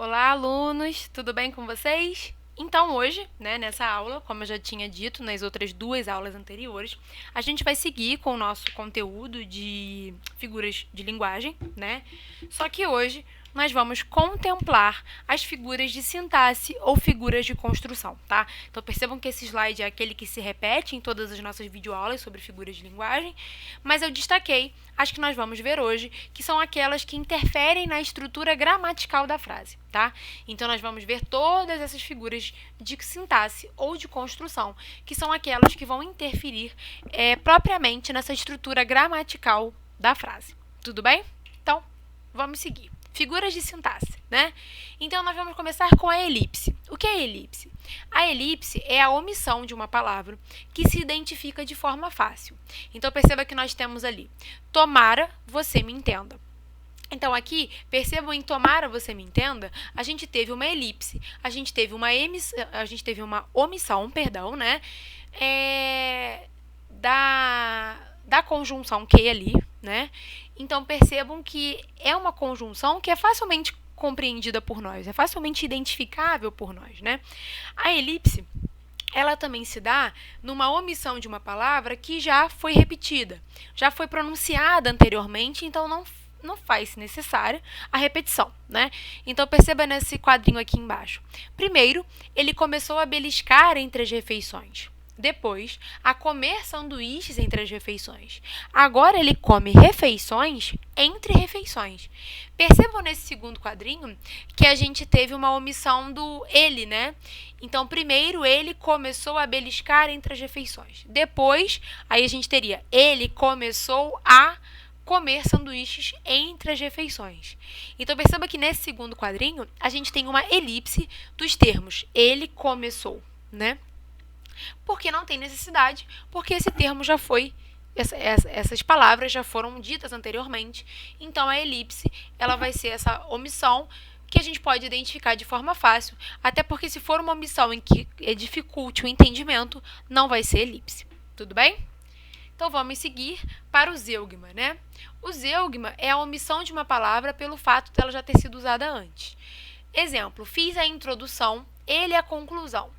Olá, alunos! Tudo bem com vocês? Então, hoje, nessa aula, como eu já tinha dito nas outras duas aulas anteriores, a gente vai seguir com o nosso conteúdo de figuras de linguagem, Só que hoje nós vamos contemplar as figuras de sintaxe ou figuras de construção, tá? Então, percebam que esse slide é aquele que se repete em todas as nossas videoaulas sobre figuras de linguagem, mas eu destaquei as que nós vamos ver hoje, que são aquelas que interferem na estrutura gramatical da frase, tá? Então, nós vamos ver todas essas figuras de sintaxe ou de construção, que são aquelas que vão interferir propriamente nessa estrutura gramatical da frase. Tudo bem? Então, vamos seguir. Figuras de sintaxe, Então, nós vamos começar com a elipse. O que é a elipse? A elipse é a omissão de uma palavra que se identifica de forma fácil. Então, perceba que nós temos ali, tomara você me entenda. Então, aqui, percebam em tomara você me entenda, a gente teve uma elipse, a gente teve uma omissão, da conjunção que ali, Então, percebam que é uma conjunção que é facilmente compreendida por nós, é facilmente identificável por nós, A elipse, ela também se dá numa omissão de uma palavra que já foi repetida, já foi pronunciada anteriormente, então não faz necessária a repetição, Então, perceba nesse quadrinho aqui embaixo. Primeiro, ele começou a beliscar entre as refeições. Depois, a comer sanduíches entre as refeições. Agora, ele come refeições entre refeições. Percebam nesse segundo quadrinho que a gente teve uma omissão do ele, Então, primeiro, ele começou a beliscar entre as refeições. Depois, aí a gente teria ele começou a comer sanduíches entre as refeições. Então, perceba que nesse segundo quadrinho, a gente tem uma elipse dos termos ele começou, Porque não tem necessidade, porque esse termo já foi, essas palavras já foram ditas anteriormente. Então, a elipse, ela vai ser essa omissão que a gente pode identificar de forma fácil, até porque se for uma omissão em que dificulte o entendimento, não vai ser elipse. Tudo bem? Então, vamos seguir para o zeugma, O zeugma é a omissão de uma palavra pelo fato dela já ter sido usada antes. Exemplo, fiz a introdução, ele a conclusão.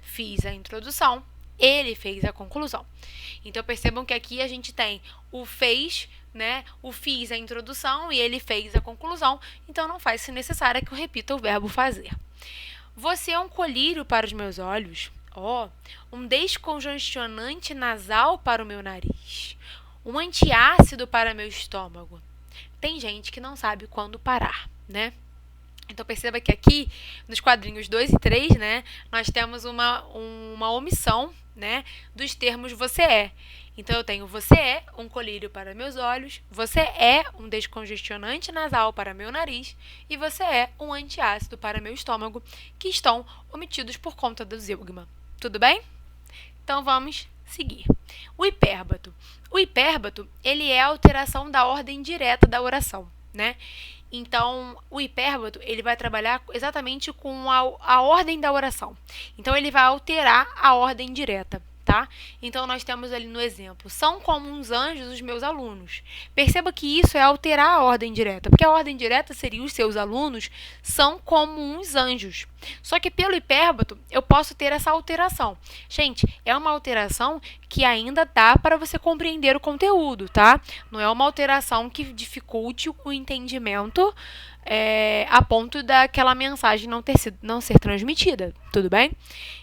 Fiz a introdução, ele fez a conclusão. Então, percebam que aqui a gente tem o fez, O fiz a introdução e ele fez a conclusão. Então, não faz-se necessário que eu repita o verbo fazer. Você é um colírio para os meus olhos. Um descongestionante nasal para o meu nariz. Um antiácido para meu estômago. Tem gente que não sabe quando parar, Então, perceba que aqui, nos quadrinhos 2 e 3, nós temos uma omissão, dos termos você é. Então, eu tenho você é um colírio para meus olhos, você é um descongestionante nasal para meu nariz e você é um antiácido para meu estômago, que estão omitidos por conta do zeugma. Tudo bem? Então, vamos seguir. O hipérbato. O hipérbato, ele é a alteração da ordem direta da oração, Então, o hipérbato, ele vai trabalhar exatamente com a ordem da oração. Então, ele vai alterar a ordem direta, tá? Então, nós temos ali no exemplo, são como uns anjos os meus alunos. Perceba que isso é alterar a ordem direta, porque a ordem direta seria os seus alunos são como uns anjos. Só que pelo hipérbato, eu posso ter essa alteração. Gente, é uma alteração que ainda dá para você compreender o conteúdo, tá? Não é uma alteração que dificulte o entendimento a ponto daquela mensagem não ser transmitida, tudo bem?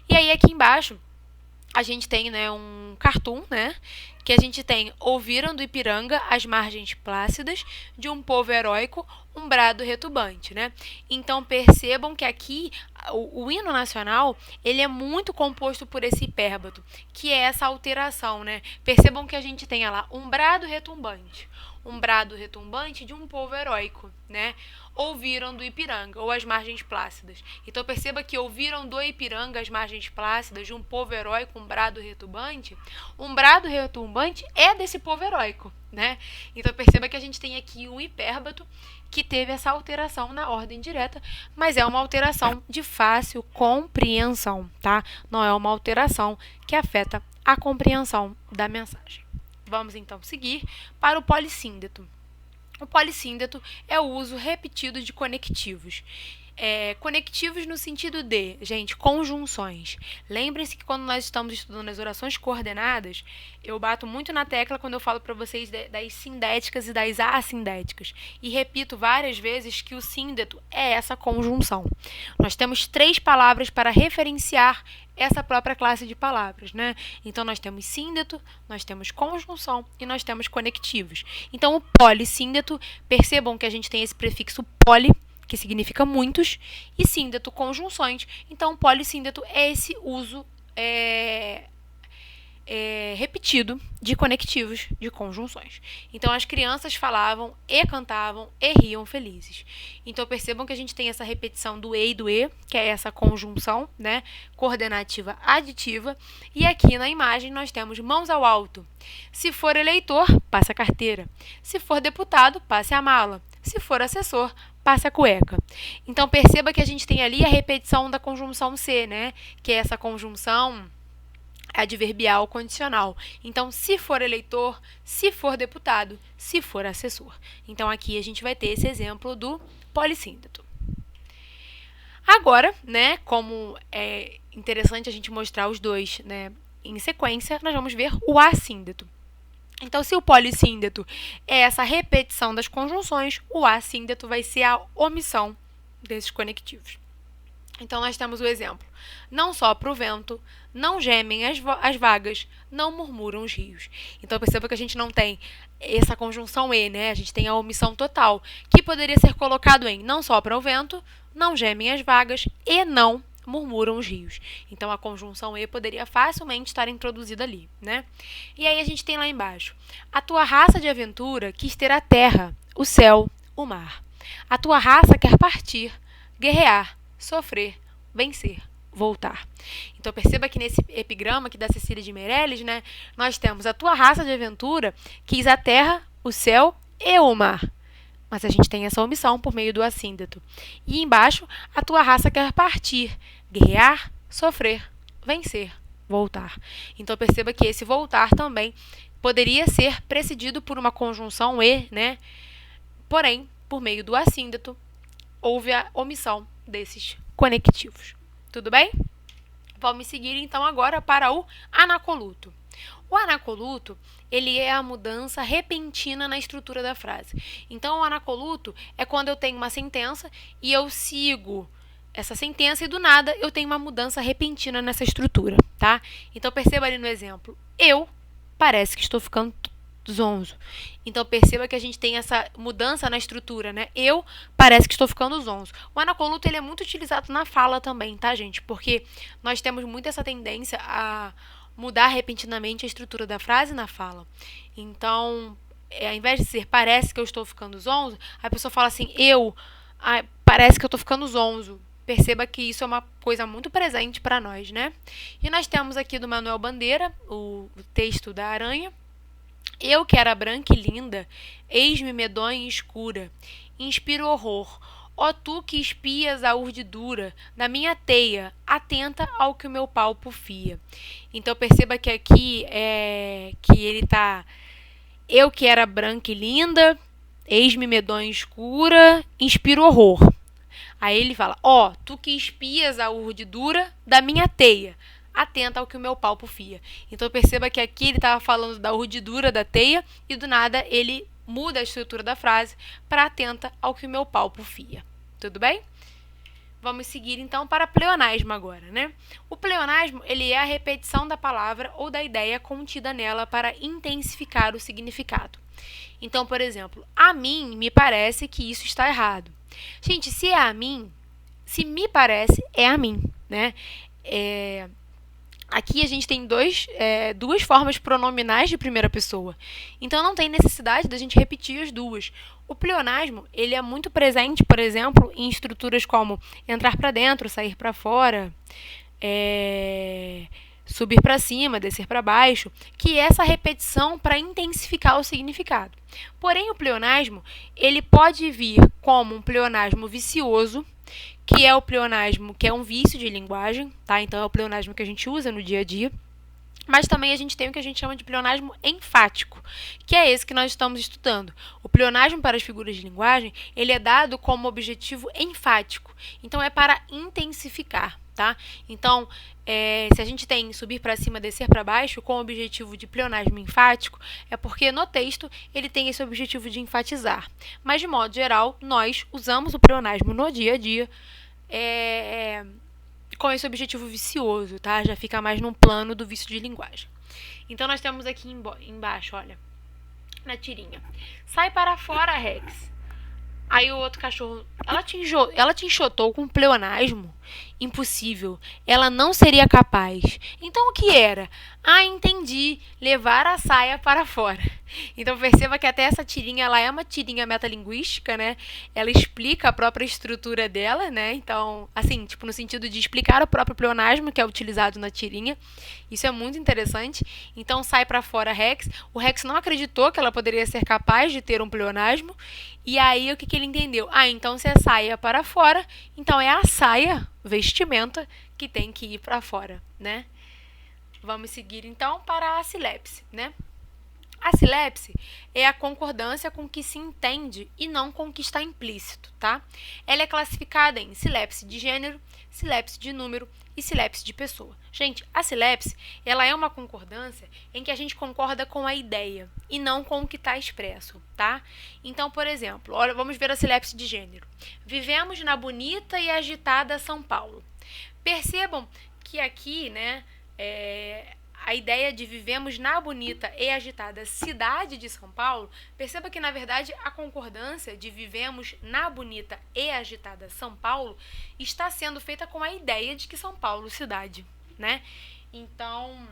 E aí, aqui embaixo, a gente tem um cartoon, que a gente tem ouviram do Ipiranga as margens plácidas de um povo heróico, um brado retumbante, Então, percebam que aqui o hino nacional, ele é muito composto por esse hipérbato, que é essa alteração, Percebam que a gente tem lá um brado retumbante de um povo heróico, Ouviram do Ipiranga, ou as margens plácidas. Então, perceba que ouviram do Ipiranga as margens plácidas de um povo heróico, um brado retumbante. Um brado retumbante é desse povo heróico, Então, perceba que a gente tem aqui um hipérbato que teve essa alteração na ordem direta, mas é uma alteração de fácil compreensão, tá? Não é uma alteração que afeta a compreensão da mensagem. Vamos, então, seguir para o polissíndeto. O polissíndeto é o uso repetido de conectivos. Conectivos no sentido de, gente, conjunções. Lembrem-se que quando nós estamos estudando as orações coordenadas, eu bato muito na tecla quando eu falo para vocês das sindéticas e das assindéticas. E repito várias vezes que o síndeto é essa conjunção. Nós temos 3 palavras para referenciar essa própria classe de palavras, né? Então, nós temos síndeto, nós temos conjunção e nós temos conectivos. Então, o polissíndeto, percebam que a gente tem esse prefixo poli, que significa muitos, e síndeto, conjunções. Então, polissíndeto é esse uso repetido de conectivos, de conjunções. Então, as crianças falavam e cantavam e riam felizes. Então, percebam que a gente tem essa repetição do e e do e, que é essa conjunção, né, coordenativa aditiva. E aqui na imagem nós temos mãos ao alto. Se for eleitor, passe a carteira. Se for deputado, passe a mala. Se for assessor, passe a cueca. Então, perceba que a gente tem ali a repetição da conjunção ser, né? Que é essa conjunção adverbial condicional. Então, se for eleitor, se for deputado, se for assessor. Então, aqui a gente vai ter esse exemplo do polissíndeto. Agora, né, como é interessante a gente mostrar os dois, né, em sequência, nós vamos ver o assíndeto. Então, se o polissíndeto é essa repetição das conjunções, o assíndeto vai ser a omissão desses conectivos. Então, nós temos o exemplo. Não sopra o vento, não gemem as vagas, não murmuram os rios. Então, perceba que a gente não tem essa conjunção e, né? A gente tem a omissão total, que poderia ser colocado em não sopra o vento, não gemem as vagas e não murmuram os rios. Então, a conjunção e poderia facilmente estar introduzida ali, né? E aí a gente tem lá embaixo. A tua raça de aventura quis ter a terra, o céu, o mar. A tua raça quer partir, guerrear, sofrer, vencer, voltar. Então, perceba que nesse epigrama aqui da Cecília de Meirelles, né, nós temos a tua raça de aventura quis a terra, o céu e o mar. Mas a gente tem essa omissão por meio do assíndeto. E embaixo, a tua raça quer partir, guerrear, sofrer, vencer, voltar. Então, perceba que esse voltar também poderia ser precedido por uma conjunção e, né? Porém, por meio do assíndeto, houve a omissão desses conectivos. Tudo bem? Vamos seguir, então, agora para o anacoluto. O anacoluto, ele é a mudança repentina na estrutura da frase. Então, o anacoluto é quando eu tenho uma sentença e eu sigo essa sentença e, do nada, eu tenho uma mudança repentina nessa estrutura, tá? Então, perceba ali no exemplo. Eu parece que estou ficando zonzo. Então, perceba que a gente tem essa mudança na estrutura, né? Eu parece que estou ficando zonzo. O anacoluto, ele é muito utilizado na fala também, tá, gente? Porque nós temos muito essa tendência a mudar repentinamente a estrutura da frase na fala. Então, ao invés de ser parece que eu estou ficando zonzo, a pessoa fala assim, parece que eu estou ficando zonzo. Perceba que isso é uma coisa muito presente para nós, né? E nós temos aqui do Manuel Bandeira, o texto da aranha. Eu que era branca e linda, eis-me medonha e escura, inspiro horror. Ó tu que espias a urdidura da minha teia, atenta ao que o meu palpo fia. Então, perceba que aqui que ele tá... Eu que era branca e linda, eis-me medonha e escura, inspiro horror. Aí ele fala, ó, tu que espias a urdidura da minha teia, atenta ao que o meu palpo fia. Então, perceba que aqui ele estava falando da urdidura da teia e, do nada, ele muda a estrutura da frase para atenta ao que o meu palpo fia. Tudo bem? Vamos seguir, então, para pleonasmo agora, né? O pleonasmo, ele é a repetição da palavra ou da ideia contida nela para intensificar o significado. Então, por exemplo, a mim me parece que isso está errado. Gente, se é a mim, se me parece, é a mim, né? Aqui a gente tem duas formas pronominais de primeira pessoa. Então, não tem necessidade da gente repetir as duas. O pleonasmo, ele é muito presente, por exemplo, em estruturas como entrar para dentro, sair para fora, subir para cima, descer para baixo, que é essa repetição para intensificar o significado. Porém, o pleonasmo, ele pode vir como um pleonasmo vicioso, que é o pleonasmo que é um vício de linguagem, tá? Então, é o pleonasmo que a gente usa no dia a dia. Mas também a gente tem o que a gente chama de pleonasmo enfático, que é esse que nós estamos estudando. O pleonasmo para as figuras de linguagem, ele é dado como objetivo enfático. Então, é para intensificar, tá? Então, se a gente tem subir para cima, descer para baixo, com o objetivo de pleonasmo enfático, é porque no texto ele tem esse objetivo de enfatizar. Mas, de modo geral, nós usamos o pleonasmo no dia a dia, com esse objetivo vicioso, tá? Já fica mais num plano do vício de linguagem. Então, nós temos aqui embaixo, olha, na tirinha. Sai para fora, Rex. Aí o outro cachorro, ela te enxotou com pleonasmo? Impossível. Ela não seria capaz. Então o que era? Ah, entendi. Levar a saia para fora. Então perceba que até essa tirinha, ela é uma tirinha metalinguística, né? Ela explica a própria estrutura dela, né? Então, assim, tipo, no sentido de explicar o próprio pleonasmo que é utilizado na tirinha. Isso é muito interessante. Então, sai para fora, Rex. O Rex não acreditou que ela poderia ser capaz de ter um pleonasmo. E aí, o que ele entendeu? Ah, então se a saia é para fora, então é a saia, vestimenta, que tem que ir para fora, né? Vamos seguir, então, para a silepse, né? A silepse é a concordância com o que se entende e não com o que está implícito, tá? Ela é classificada em silepse de gênero, silepse de número e silepse de pessoa. Gente, a silepse, ela é uma concordância em que a gente concorda com a ideia e não com o que está expresso, tá? Então, por exemplo, olha, vamos ver a silepse de gênero. Vivemos na bonita e agitada São Paulo. Percebam que aqui, né, a ideia de vivemos na bonita e agitada cidade de São Paulo, perceba que, na verdade, a concordância de vivemos na bonita e agitada São Paulo está sendo feita com a ideia de que São Paulo cidade, né? Então,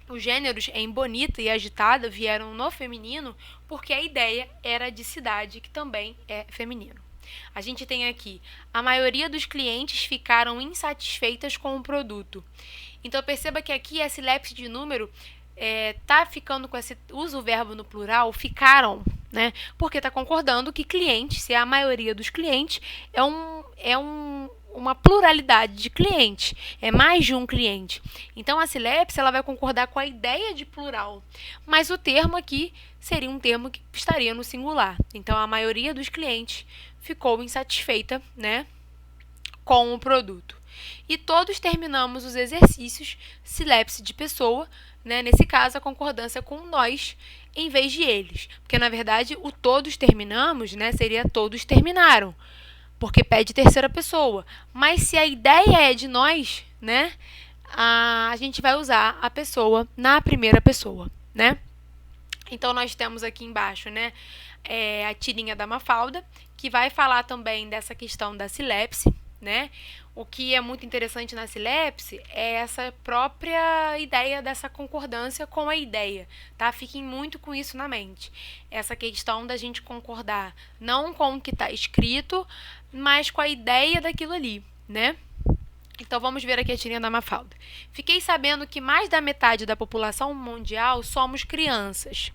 os gêneros em bonita e agitada vieram no feminino porque a ideia era de cidade, que também é feminino. A gente tem aqui, a maioria dos clientes ficaram insatisfeitas com o produto. Então, perceba que aqui a silepse de número tá ficando com esse, usa o verbo no plural, ficaram, né? Porque tá concordando que cliente, se é a maioria dos clientes, uma pluralidade de clientes, é mais de um cliente. Então, a silepse, ela vai concordar com a ideia de plural, mas o termo aqui seria um termo que estaria no singular. Então, a maioria dos clientes ficou insatisfeita, né, com o produto. E todos terminamos os exercícios silepse de pessoa, né, nesse caso a concordância com nós em vez de eles, porque na verdade o todos terminamos, né, seria todos terminaram, porque pede terceira pessoa. Mas se a ideia é de nós, né, a gente vai usar a pessoa na primeira pessoa, né? Então nós temos aqui embaixo, né, a tirinha da Mafalda, que vai falar também dessa questão da silepse, né? O que é muito interessante na silepse é essa própria ideia dessa concordância com a ideia, tá? Fiquem muito com isso na mente. Essa questão da gente concordar não com o que está escrito, mas com a ideia daquilo ali, né? Então, vamos ver aqui a tirinha da Mafalda. Fiquei sabendo que mais da metade da população mundial somos crianças.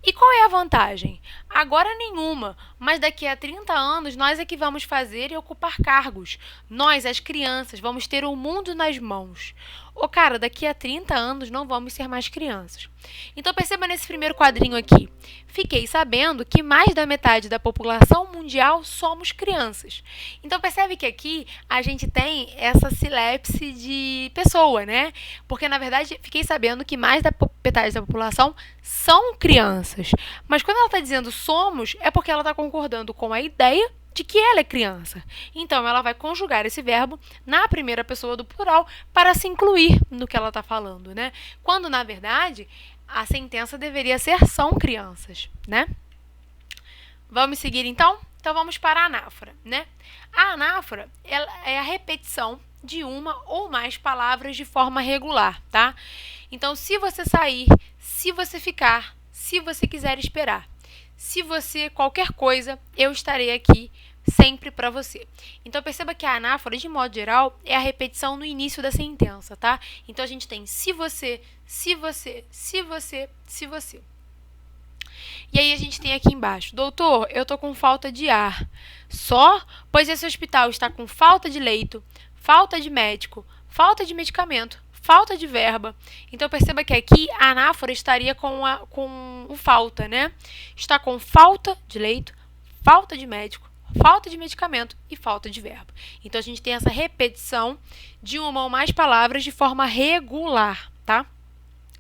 E qual é a vantagem? Agora nenhuma, mas daqui a 30 anos nós é que vamos fazer e ocupar cargos. Nós, as crianças, vamos ter o mundo nas mãos. Ô, cara, daqui a 30 anos não vamos ser mais crianças. Então perceba nesse primeiro quadrinho aqui. Fiquei sabendo que mais da metade da população mundial somos crianças. Então percebe que aqui a gente tem essa silepse de pessoa, né? Porque na verdade fiquei sabendo que mais da metade da população são crianças. Mas quando ela está dizendo somos, é porque ela está concordando com a ideia de que ela é criança. Então, ela vai conjugar esse verbo na primeira pessoa do plural para se incluir no que ela está falando, né? Quando, na verdade, a sentença deveria ser são crianças, né? Vamos seguir, então? Então, vamos para a anáfora, né? A anáfora ela é a repetição de uma ou mais palavras de forma regular, tá? Então, se você sair, se você ficar, se você quiser esperar, se você qualquer coisa, eu estarei aqui sempre para você. Então, perceba que a anáfora, de modo geral, é a repetição no início da sentença, tá? Então, a gente tem se você, se você, se você, se você. E aí, a gente tem aqui embaixo, doutor, eu tô com falta de ar. Só? Pois esse hospital está com falta de leito, falta de médico, falta de medicamento, falta de verba. Então, perceba que aqui a anáfora estaria com o falta, né? Está com falta de leito, falta de médico, falta de medicamento e falta de verbo. Então, a gente tem essa repetição de uma ou mais palavras de forma regular, tá?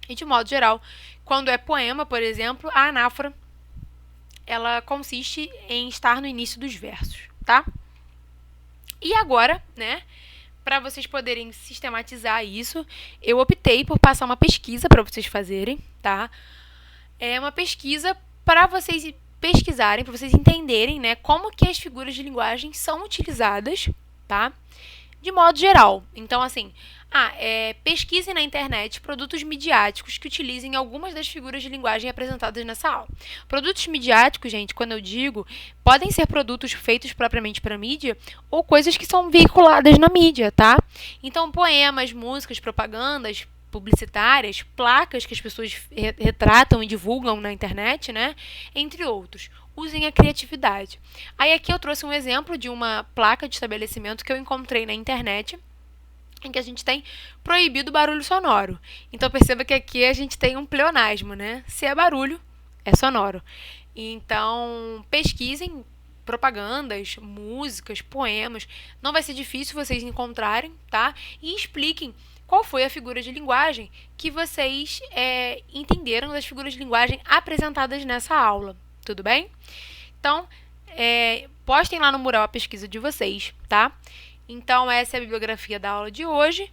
E, de modo geral, quando é poema, por exemplo, a anáfora, ela consiste em estar no início dos versos, tá? E agora, né, para vocês poderem sistematizar isso, eu optei por passar uma pesquisa para vocês fazerem, tá? É uma pesquisa para vocês pesquisarem, para vocês entenderem, né, como que as figuras de linguagem são utilizadas, tá? De modo geral. Então, assim, pesquise na internet produtos midiáticos que utilizem algumas das figuras de linguagem apresentadas nessa aula. Produtos midiáticos, gente, quando eu digo, podem ser produtos feitos propriamente para mídia ou coisas que são veiculadas na mídia, tá? Então, poemas, músicas, propagandas publicitárias, placas que as pessoas retratam e divulgam na internet, né? Entre outros. Usem a criatividade. Aí aqui eu trouxe um exemplo de uma placa de estabelecimento que eu encontrei na internet, em que a gente tem proibido barulho sonoro. Então, perceba que aqui a gente tem um pleonasmo, né? Se é barulho, é sonoro. Então, pesquisem propagandas, músicas, poemas. Não vai ser difícil vocês encontrarem, tá? E expliquem qual foi a figura de linguagem que vocês entenderam das figuras de linguagem apresentadas nessa aula. Tudo bem? Então, postem lá no mural a pesquisa de vocês, tá? Então, essa é a bibliografia da aula de hoje.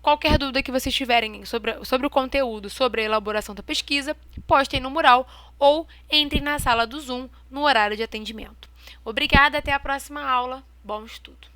Qualquer dúvida que vocês tiverem sobre o conteúdo, sobre a elaboração da pesquisa, postem no mural ou entrem na sala do Zoom no horário de atendimento. Obrigada, até a próxima aula. Bom estudo!